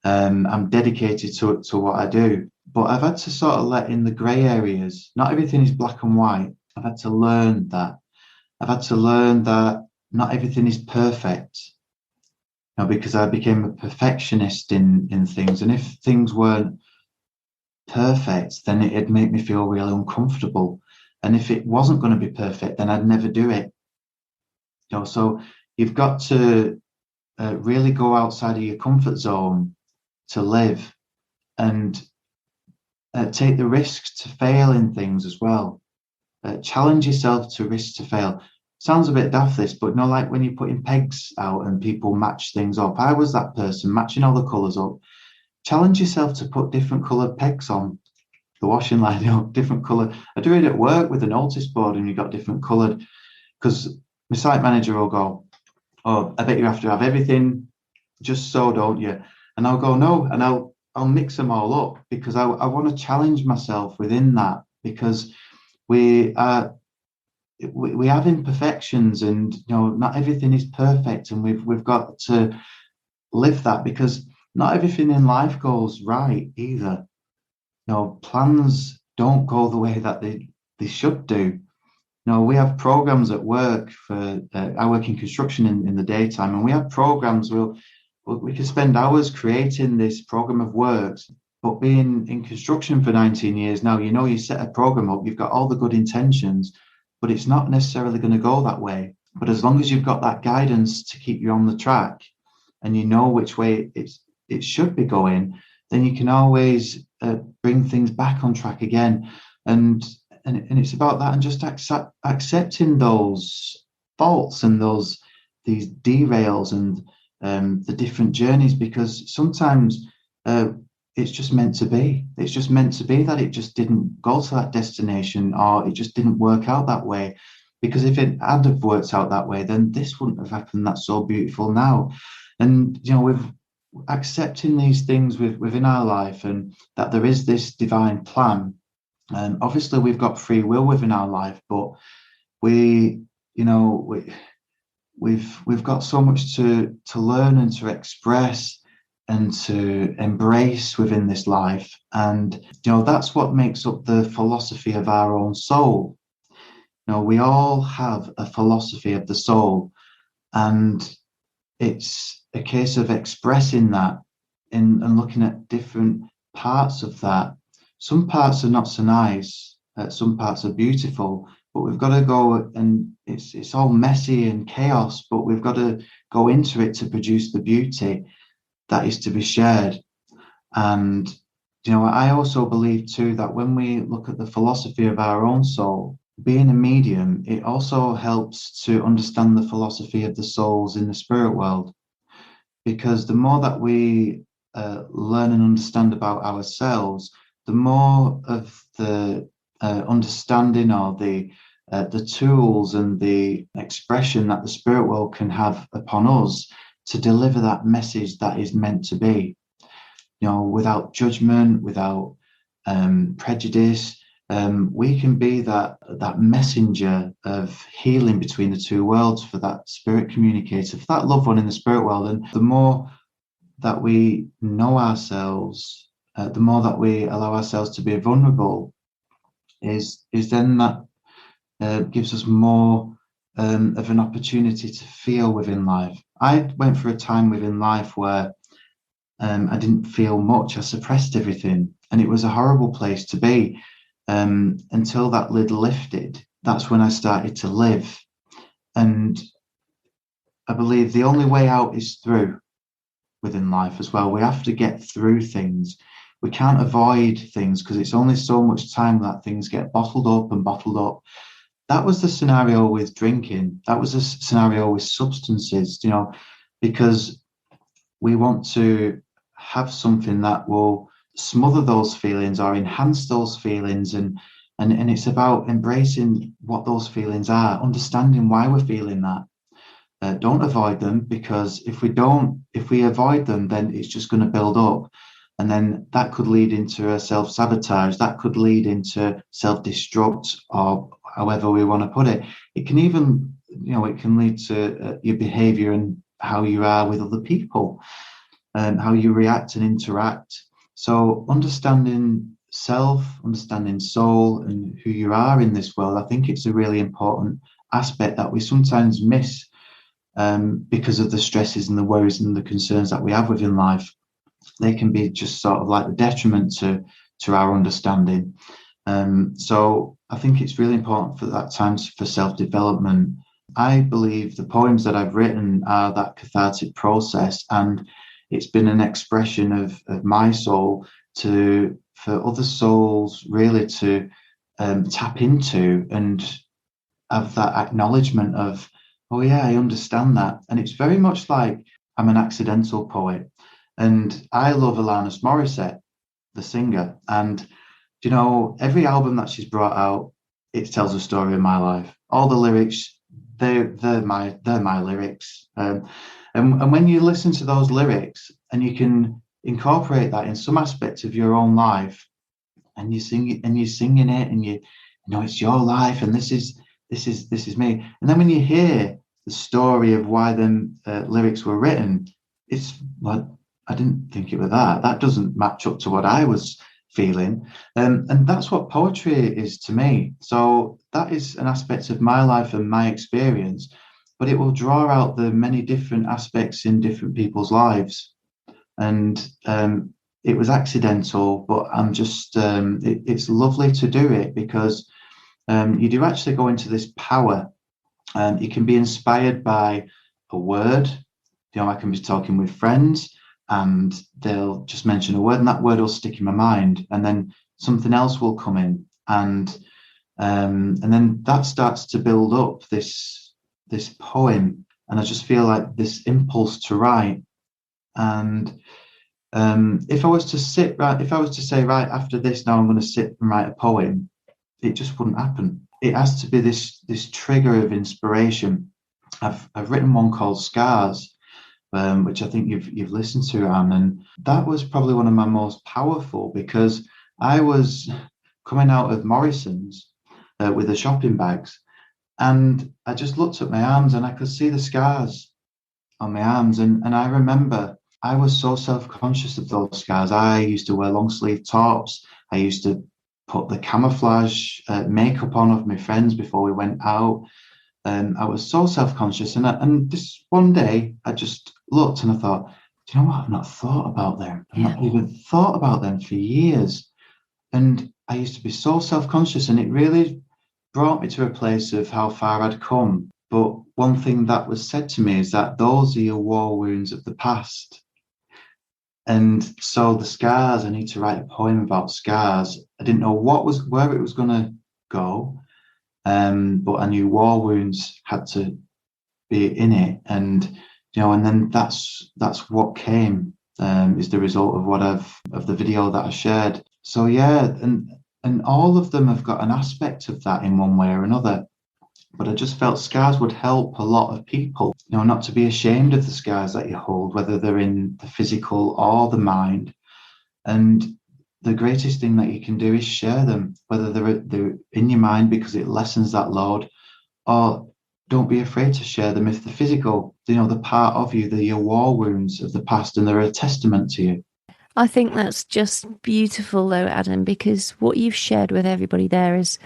I'm dedicated to what I do. But I've had to sort of let in the grey areas. Not everything is black and white. I've had to learn that. I've had to learn that not everything is perfect. Because I became a perfectionist in things, and if things weren't perfect, then it'd make me feel really uncomfortable. And if it wasn't going to be perfect, then I'd never do it. So you've got to really go outside of your comfort zone to live, and take the risks to fail in things as well. Challenge yourself to risk to fail. sounds a bit daft this, but like when you're putting pegs out and people match things up. I was that person matching all the colours up. Challenge yourself to put different coloured pegs on the washing line, different colour. I do it at work with a notice board and you've got different coloured, because my site manager will go, "Oh, I bet you have to have everything just so, don't you?" And I'll go, "No," and I'll mix them all up, because I want to challenge myself within that, because we have imperfections, and not everything is perfect, and we've got to live that, because not everything in life goes right either. Plans don't go the way that they should do. We have programs at work for I work in construction in the daytime, and we have programs where we can spend hours creating this program of works. But being in construction for 19 years now, you set a program up, you've got all the good intentions, but it's not necessarily going to go that way. But as long as you've got that guidance to keep you on the track, and you know which way it should be going, then you can always bring things back on track again. And it's about that, and just accepting those faults and these derails and the different journeys, because sometimes it's just meant to be. It's just meant to be that it just didn't go to that destination, or it just didn't work out that way. Because if it had have worked out that way, then this wouldn't have happened. That's so beautiful now. And with accepting these things within our life, and that there is this divine plan. And obviously we've got free will within our life, but we've got so much to learn and to express and to embrace within this life. And that's what makes up the philosophy of our own soul. We all have a philosophy of the soul, and it's a case of expressing that and looking at different parts of that. Some parts are not so nice, some parts are beautiful, but we've got to go, and it's all messy and chaos, but we've got to go into it to produce the beauty that is to be shared. And I also believe too that when we look at the philosophy of our own soul, being a medium, it also helps to understand the philosophy of the souls in the spirit world, because the more that we learn and understand about ourselves, the more of the understanding, or the tools and the expression that the spirit world can have upon us to deliver that message that is meant to be, without judgment, without prejudice. We can be that messenger of healing between the two worlds, for that spirit communicator, for that loved one in the spirit world. And the more that we know ourselves, the more that we allow ourselves to be vulnerable, is then that gives us more of an opportunity to feel within life. I went through a time within life where I didn't feel much. I suppressed everything, and it was a horrible place to be. Until that lid lifted, that's when I started to live. And I believe the only way out is through within life as well. We have to get through things. We can't avoid things, because it's only so much time that things get bottled up and bottled up. That was the scenario with drinking. That was the scenario with substances, because we want to have something that will smother those feelings or enhance those feelings, and it's about embracing what those feelings are, understanding why we're feeling that. Don't avoid them, because if we avoid them, then it's just going to build up, and then that could lead into a self-sabotage, that could lead into self-destruct, or however we want to put it. It can even it can lead to your behavior and how you are with other people, and how you react and interact. So understanding self, understanding soul, and who you are in this world, I think it's a really important aspect that we sometimes miss because of the stresses and the worries and the concerns that we have within life. They can be just sort of like the detriment to our understanding. So I think it's really important for that times for self-development. I believe the poems that I've written are that cathartic process, and it's been an expression of my soul for other souls really to tap into and have that acknowledgement of, oh yeah, I understand that. And it's very much like I'm an accidental poet. And I love Alanis Morissette, the singer. And, you know, every album that she's brought out, it tells a story of my life. All the lyrics, they're my lyrics. And when you listen to those lyrics and you can incorporate that in some aspect of your own life, and you sing it, and you're singing it, and you know it's your life, and this is me. And then when you hear the story of why them lyrics were written, it's what, I didn't think it was that. That doesn't match up to what I was feeling, and that's what poetry is to me. So that is an aspect of my life and my experience, but it will draw out the many different aspects in different people's lives. And it was accidental, but I'm just, it's lovely to do it because you do actually go into this power. You can be inspired by a word. You know, I can be talking with friends and they'll just mention a word and that word will stick in my mind, and then something else will come in, and then that starts to build up this poem, and I just feel like this impulse to write. And if I was to say, right, after this, now I'm going to sit and write a poem, it just wouldn't happen. It has to be this trigger of inspiration. I've written one called Scars, which I think you've listened to, Anne, and that was probably one of my most powerful, because I was coming out of Morrison's with the shopping bags, and I just looked at my arms and I could see the scars on my arms, and I remember I was so self-conscious of those scars. I used to wear long sleeve tops. I used to put the camouflage makeup on of my friends before we went out. I was so self-conscious. And this one day I just looked and I thought, do you know what? I've not thought about them. I've not even thought about them for years. And I used to be so self-conscious, and it really brought me to a place of how far I'd come. But one thing that was said to me is that those are your war wounds of the past. And so the scars, I need to write a poem about scars. I didn't know where it was going to go, but I knew war wounds had to be in it. And, you know, and then that's what came, is the result of the video that I shared. So, yeah, and all of them have got an aspect of that in one way or another. But I just felt scars would help a lot of people, you know, not to be ashamed of the scars that you hold, whether they're in the physical or the mind. And the greatest thing that you can do is share them, whether they're in your mind because it lessens that load, or don't be afraid to share them if they're physical, you know, the part of you, they're your war wounds of the past, and they're a testament to you. I think that's just beautiful though, Adam, because what you've shared with everybody there is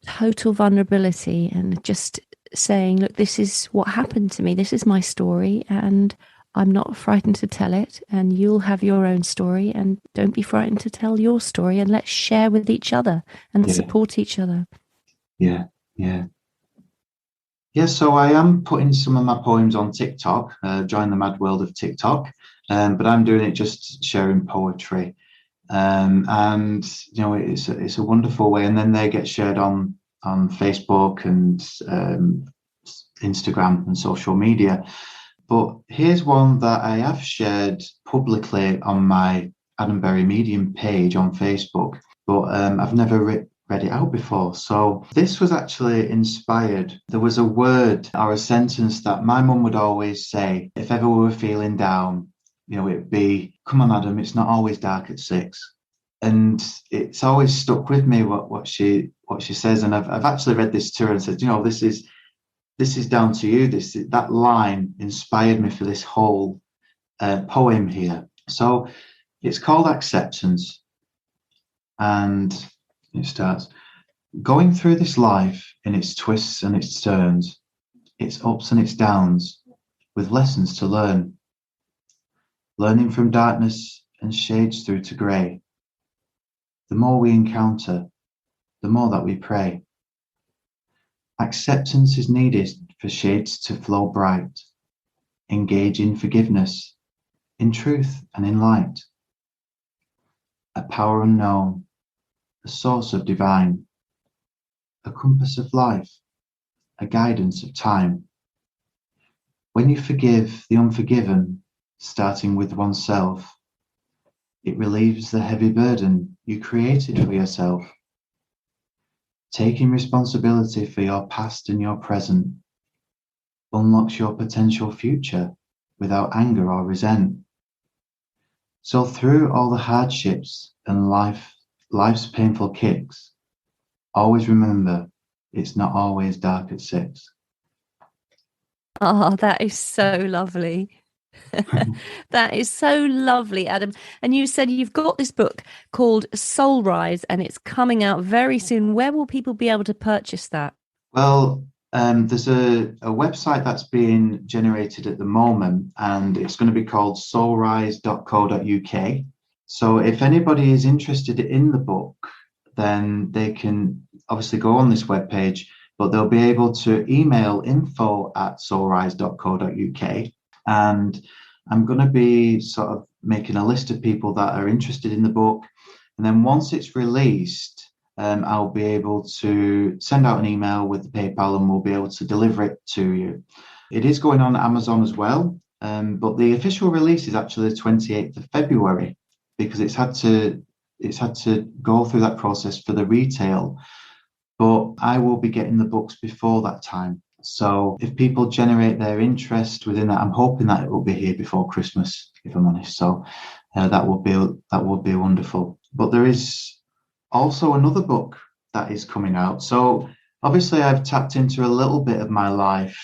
total vulnerability and just saying, look, this is what happened to me. This is my story, and I'm not frightened to tell it. And you'll have your own story, and don't be frightened to tell your story. And let's share with each other and support each other. Yeah. So I am putting some of my poems on TikTok. Join the mad world of TikTok, but I'm doing it just sharing poetry. And you know, it's a wonderful way, and then they get shared on Facebook and Instagram and social media. But here's one that I have shared publicly on my Adam Berry Medium page on Facebook, but I've never read it out before. So this was actually inspired. There was a word or a sentence that my mum would always say if ever we were feeling down. You know, it'd be, come on, Adam, it's not always dark at 6. And it's always stuck with me what she says. And I've actually read this to her and said, you know, this is down to you. That line inspired me for this whole poem here. So it's called Acceptance. And it starts, going through this life in its twists and its turns, its ups and its downs, with lessons to learn. Learning from darkness and shades through to grey. The more we encounter, the more that we pray. Acceptance is needed for shades to flow bright. Engage in forgiveness, in truth and in light. A power unknown, a source of divine, a compass of life, a guidance of time. When you forgive the unforgiven, starting with oneself, it relieves the heavy burden you created for yourself. Taking responsibility for your past and your present unlocks your potential future without anger or resent. So through all the hardships and life's painful kicks, always remember it's not always dark at 6. Oh, that is so lovely. That is so lovely, Adam. And you said you've got this book called Soul Rise and it's coming out very soon. Where will people be able to purchase that? Well, there's a website that's being generated at the moment, and it's going to be called soulrise.co.uk. So if anybody is interested in the book, then they can obviously go on this webpage, but they'll be able to email info@soulrise.co.uk. And I'm going to be sort of making a list of people that are interested in the book. And then once it's released, I'll be able to send out an email with the PayPal and we'll be able to deliver it to you. It is going on Amazon as well, but the official release is actually the 28th of February because it's had to go through that process for the retail. But I will be getting the books before that time. So if people generate their interest within that, I'm hoping that it will be here before Christmas, if I'm honest. So that would be wonderful. But there is also another book that is coming out. So obviously I've tapped into a little bit of my life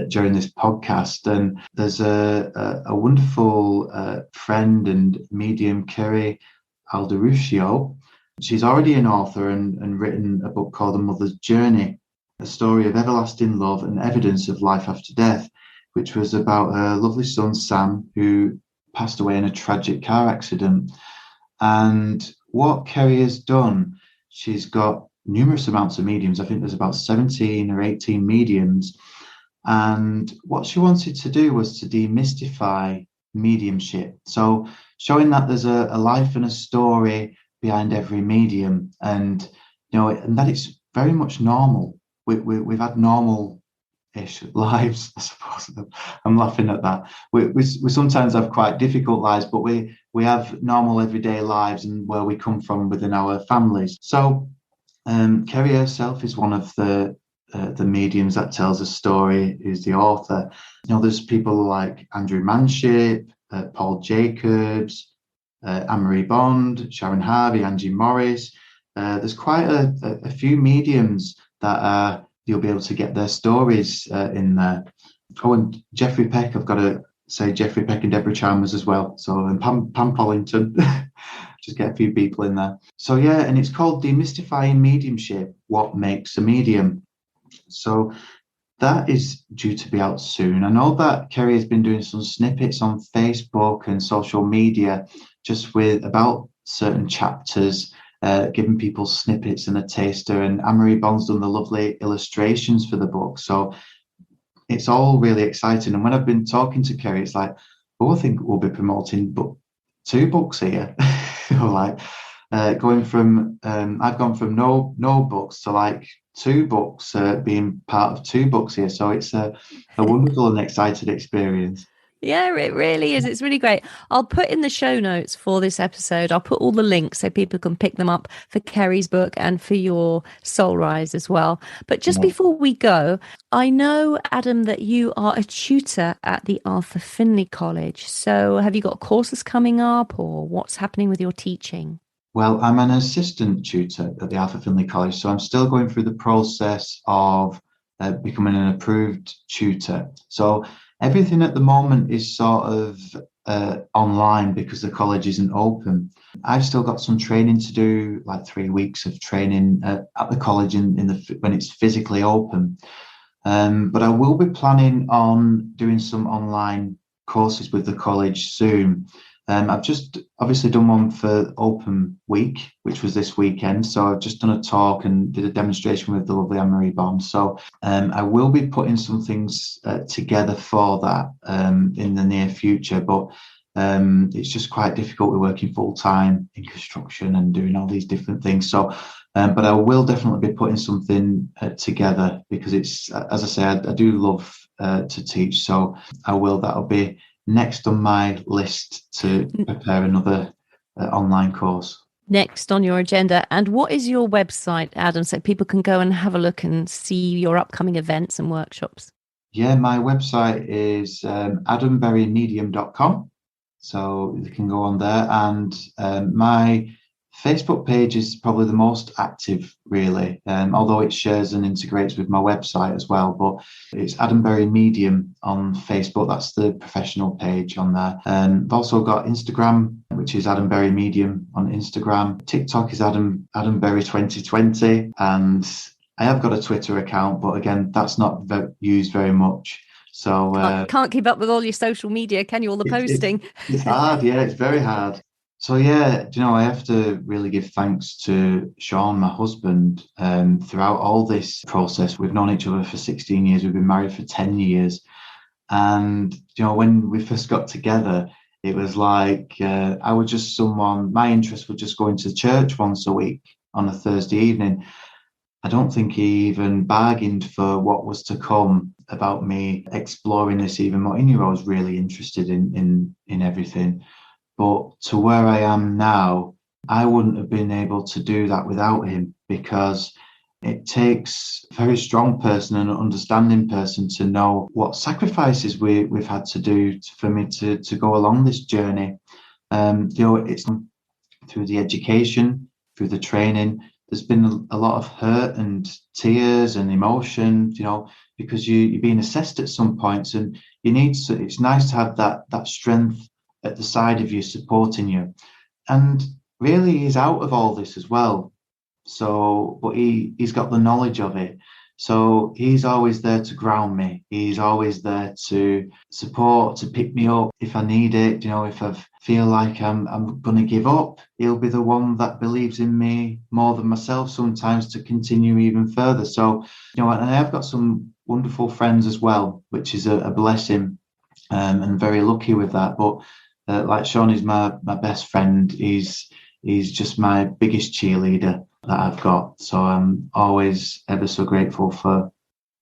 during this podcast, and there's a wonderful friend and medium, Kerry Alderuccio. She's already an author and written a book called A Mother's Journey, a story of everlasting love and evidence of life after death, which was about her lovely son, Sam, who passed away in a tragic car accident. And what Kerry has done, she's got numerous amounts of mediums. I think there's about 17 or 18 mediums. And what she wanted to do was to demystify mediumship. So showing that there's a life and a story behind every medium, and and that it's very much normal. We've had normal-ish lives, I suppose. I'm laughing at that. We sometimes have quite difficult lives, but we have normal everyday lives and where we come from within our families. So Kerry herself is one of the mediums that tells a story, who's the author. There's people like Andrew Manship, Paul Jacobs, Anne-Marie Bond, Sharon Harvey, Angie Morris. There's quite a few mediums that you'll be able to get their stories in there. Oh, and Geoffrey Peck, I've got to say Geoffrey Peck and Deborah Chalmers as well. So, and Pam Pollington, just get a few people in there. So yeah, and it's called Demystifying Mediumship, What Makes a Medium. So that is due to be out soon. I know that Kerry has been doing some snippets on Facebook and social media just about certain chapters, giving people snippets and a taster. And Anne-Marie Bond's done the lovely illustrations for the book. So it's all really exciting. And when I've been talking to Kerry, it's like, I think we'll be promoting 2 books here. Like going from, I've gone from no books to like 2 books, being part of 2 books here. So it's a wonderful and exciting experience. Yeah, it really is. It's really great. I'll put in the show notes for this episode, I'll put all the links so people can pick them up for Kerry's book and for your Soul Rise as well. But just before we go, I know, Adam, that you are a tutor at the Arthur Findlay College. So have you got courses coming up, or what's happening with your teaching? Well, I'm an assistant tutor at the Arthur Findlay College, so I'm still going through the process of becoming an approved tutor. So everything at the moment is sort of online because the college isn't open. I've still got some training to do, like 3 weeks of training at the college when it's physically open. But I will be planning on doing some online courses with the college soon. I've just obviously done one for Open Week, which was this weekend. So I've just done a talk and did a demonstration with the lovely Anne-Marie Bond. So I will be putting some things together for that in the near future. But it's just quite difficult. We're working full time in construction and doing all these different things. So, but I will definitely be putting something together, because it's, as I say, I do love to teach. So that'll be next on my list to prepare another online course. Next on your agenda. And what is your website, Adam, so people can go and have a look and see your upcoming events and workshops? Yeah, my website is adamberrymedium.com. So you can go on there. And my Facebook page is probably the most active, really, although it shares and integrates with my website as well. But it's Adam Berry Medium on Facebook. That's the professional page on there. I've also got Instagram, which is Adam Berry Medium on Instagram. TikTok is Adam Berry 2020. And I have got a Twitter account, but again, that's not used very much. So can't keep up with all your social media, can you? All the posting. It's hard, yeah, it's very hard. So yeah, I have to really give thanks to Sean, my husband, throughout all this process. We've known each other for 16 years. We've been married for 10 years. And, when we first got together, it was like I was just my interest was just going to church once a week on a Thursday evening. I don't think he even bargained for what was to come about me exploring this even more. He knew I was really interested in everything. But to where I am now, I wouldn't have been able to do that without him, because it takes a very strong person and an understanding person to know what sacrifices we've had to do for me to go along this journey. It's through the education, through the training. There's been a lot of hurt and tears and emotion, because you're being assessed at some points, and it's nice to have that strength at the side of you supporting you. And really, he's out of all this as well. So, but he's got the knowledge of it. So he's always there to ground me. He's always there to support, to pick me up if I need it. If I feel like I'm going to give up, he'll be the one that believes in me more than myself sometimes to continue even further. So, and I have got some wonderful friends as well, which is a blessing, and very lucky with that. But like Sean is my best friend. He's just my biggest cheerleader that I've got. So I'm always ever so grateful for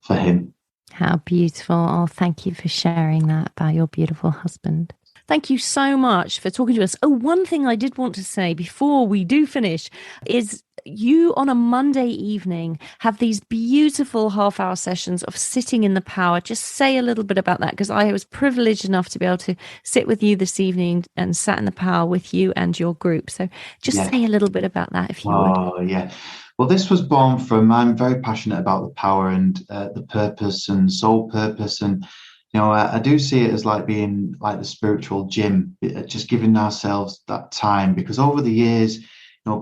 him. How beautiful. Oh, thank you for sharing that about your beautiful husband. Thank you so much for talking to us. Oh, one thing I did want to say before we do finish is you on a Monday evening have these beautiful half-hour sessions of sitting in the power. Just say a little bit about that, because I was privileged enough to be able to sit with you this evening and sat in the power with you and your group. So just say a little bit about that if you would. Oh, yeah. Well, this was born from, I'm very passionate about the power and the purpose and soul purpose. And I do see it as like being like the spiritual gym, just giving ourselves that time, because over the years,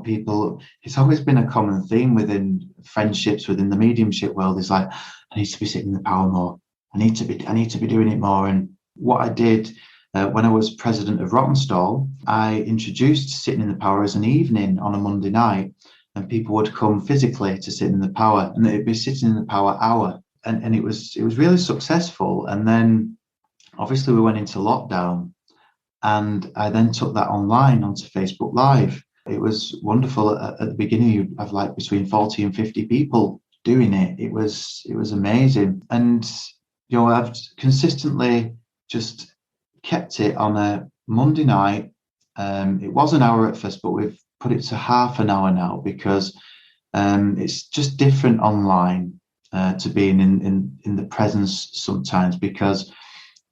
people, it's always been a common theme within friendships, within the mediumship world, is like, I need to be sitting in the power more. I need to be doing it more. And what I did when I was president of Rottenstall, I introduced sitting in the power as an evening on a Monday night, and people would come physically to sit in the power, and it'd be sitting in the power hour. And it was really successful. And then obviously we went into lockdown, and I then took that online onto Facebook Live. It was wonderful. At the beginning, you have like between 40 and 50 people doing it. It was amazing. And, I've consistently just kept it on a Monday night. It was an hour at first, but we've put it to half an hour now, because it's just different online. To being in the presence sometimes, because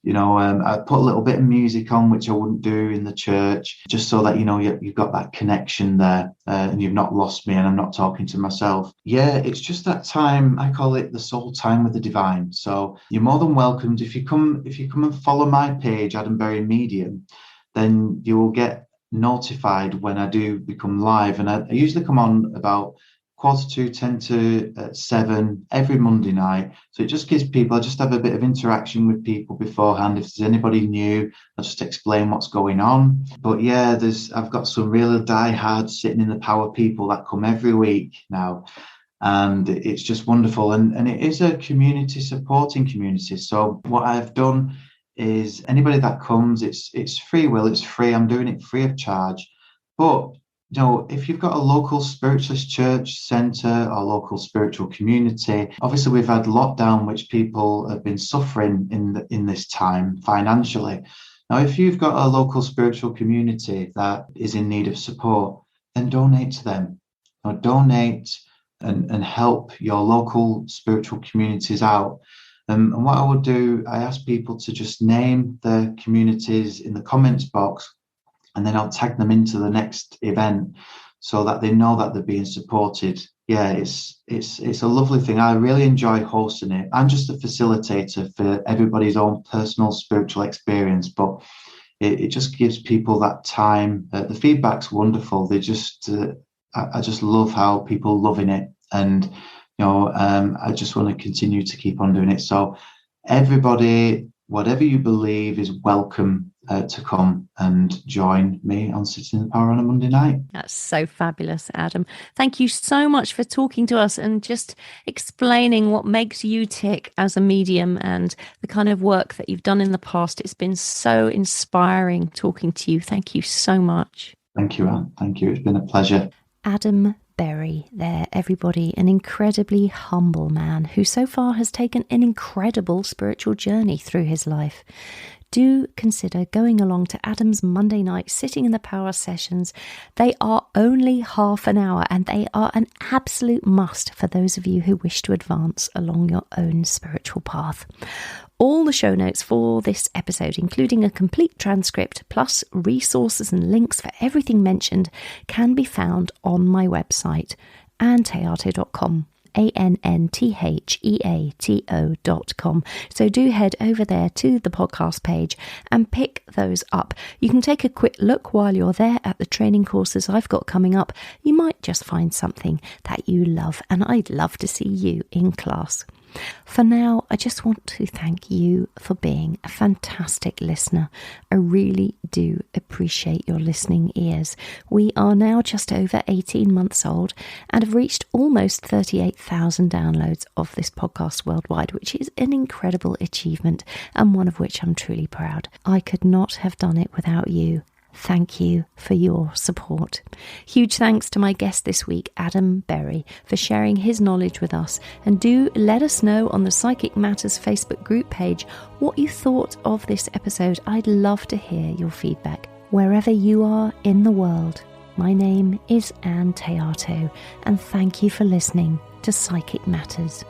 I put a little bit of music on, which I wouldn't do in the church, just so that you've got that connection there, and you've not lost me and I'm not talking to myself. Yeah, it's just that time. I call it the soul time with the divine. So you're more than welcomed. If you come and follow my page, Adam Berry Medium, then you will get notified when I do become live. And I usually come on about 2:45, 10 to 7 every Monday night. So it just gives people, I just have a bit of interaction with people beforehand. If there's anybody new, I'll just explain what's going on. But yeah, I've got some real diehard sitting in the power people that come every week now. And it's just wonderful. And it is a community supporting community. So what I've done is anybody that comes, it's free will, it's free. I'm doing it free of charge. But if you've got a local spiritualist church centre or local spiritual community, obviously we've had lockdown, which people have been suffering in this time financially. Now, if you've got a local spiritual community that is in need of support, then donate to them. Donate and help your local spiritual communities out. And what I would do, I ask people to just name the communities in the comments box, and then I'll tag them into the next event so that they know that they're being supported. Yeah, it's a lovely thing. I really enjoy hosting it. I'm just a facilitator for everybody's own personal spiritual experience, but it just gives people that time. The feedback's wonderful. I just love how people loving it, and I just want to continue to keep on doing it. So everybody, whatever you believe, is welcome to come and join me on Sitting in the Power on a Monday night. That's so fabulous, Adam. Thank you so much for talking to us and just explaining what makes you tick as a medium and the kind of work that you've done in the past. It's been so inspiring talking to you. Thank you so much. Thank you, Anne. Thank you. It's been a pleasure. Adam Berry there, everybody, an incredibly humble man who so far has taken an incredible spiritual journey through his life. Do consider going along to Adam's Monday night Sitting in the Power sessions. They are only half an hour and they are an absolute must for those of you who wish to advance along your own spiritual path. All the show notes for this episode, including a complete transcript plus resources and links for everything mentioned, can be found on my website, anntheato.com. ANNTHEATO.com. So do head over there to the podcast page and pick those up. You can take a quick look while you're there at the training courses I've got coming up. You might just find something that you love, and I'd love to see you in class. For now, I just want to thank you for being a fantastic listener. I really do appreciate your listening ears. We are now just over 18 months old and have reached almost 38,000 downloads of this podcast worldwide, which is an incredible achievement and one of which I'm truly proud. I could not have done it without you. Thank you for your support. Huge thanks to my guest this week, Adam Berry, for sharing his knowledge with us. And do let us know on the Psychic Matters Facebook group page what you thought of this episode. I'd love to hear your feedback. Wherever you are in the world, my name is Ann Théato, and thank you for listening to Psychic Matters.